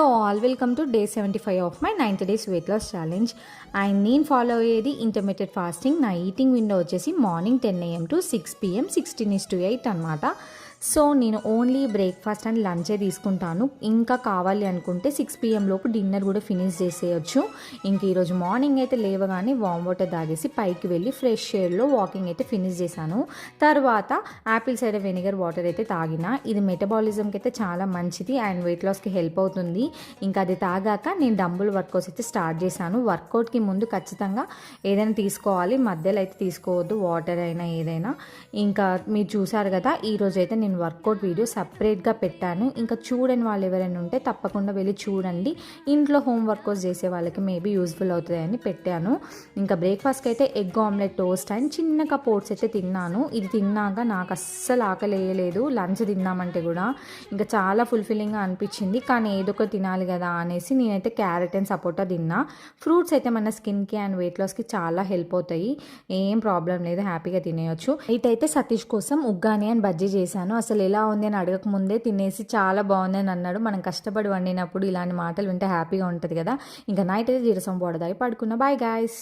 Hello all, welcome to day 75 of my 90 days weight loss challenge. And నేను follow అయ్యేది intermediate fasting. నా eating window వచ్చేసి morning 10 AM to 6 PM 16:8 అనమాట. So నేను only breakfast and లంచే తీసుకుంటాను. ఇంకా కావాలి అనుకుంటే 6 PM లోపు డిన్నర్ కూడా ఫినిష్ చేసేయచ్చు. ఇంక ఈరోజు మార్నింగ్ అయితే లేవగానే వామ్ వాటర్ తాగేసి పైకి వెళ్ళి ఫ్రెష్ ఎయిర్లో వాకింగ్ అయితే ఫినిష్ చేశాను. తర్వాత యాపిల్ సైడర్ వెనిగర్ వాటర్ అయితే తాగిన. ఇది మెటబాలిజంకి అయితే చాలా మంచిది అండ్ వెయిట్ లాస్కి హెల్ప్ అవుతుంది. ఇంకా అది తాగాక నేను డంబుల్ వర్కౌట్స్ అయితే స్టార్ట్ చేశాను. వర్కౌట్కి ముందు ఖచ్చితంగా ఏదైనా తీసుకోవాలి, మధ్యలో అయితే తీసుకోవద్దు, వాటర్ అయినా ఏదైనా. ఇంకా మీరు చూసారు కదా, ఈరోజు అయితే నేను వర్కౌట్ వీడియో సపరేట్గా పెట్టాను. ఇంకా చూడని వాళ్ళు ఎవరైనా ఉంటే తప్పకుండా వెళ్ళి చూడండి. ఇంట్లో హోమ్ వర్కౌట్స్ చేసే వాళ్ళకి మేబీ యూజ్ఫుల్ అవుతుందని పెట్టాను. ఇంకా బ్రేక్ఫాస్ట్కి అయితే ఎగ్ ఆమ్లెట్, టోస్ట్ అండ్ చిన్న కప్ ఓట్స్ అయితే తిన్నాను. ఇది తిన్నాక నాకు అస్సలు ఆకలి వేయలేదు. లంచ్ తిన్నామంటే కూడా ఇంకా చాలా ఫుల్ఫిల్లింగ్గా అనిపించింది. కానీ ఏదో ఒకటి తినాలి కదా అనేసి నేనైతే క్యారెట్ అండ్ సపోటా తిన్నా. ఫ్రూట్స్ అయితే మన స్కిన్కి అండ్ వెయిట్ లాస్కి చాలా హెల్ప్ అవుతాయి. ఏం ప్రాబ్లం లేదు, హ్యాపీగా తినేయచ్చు. ఇటైతే సతీష్ కోసం ఉగ్గాని అండ్ బజ్జీ చేశాను. అసలు ఎలా ఉంది అని అడగక ముందే తినేసి చాలా బాగుంది అని అన్నాడు. మనం కష్టపడి వండినప్పుడు ఇలాంటి మాటలు వింటే హ్యాపీగా ఉంటుంది కదా. ఇంకా నైట్ అయితే జీరసం పడదాయి పడుకున్నా. Bye guys.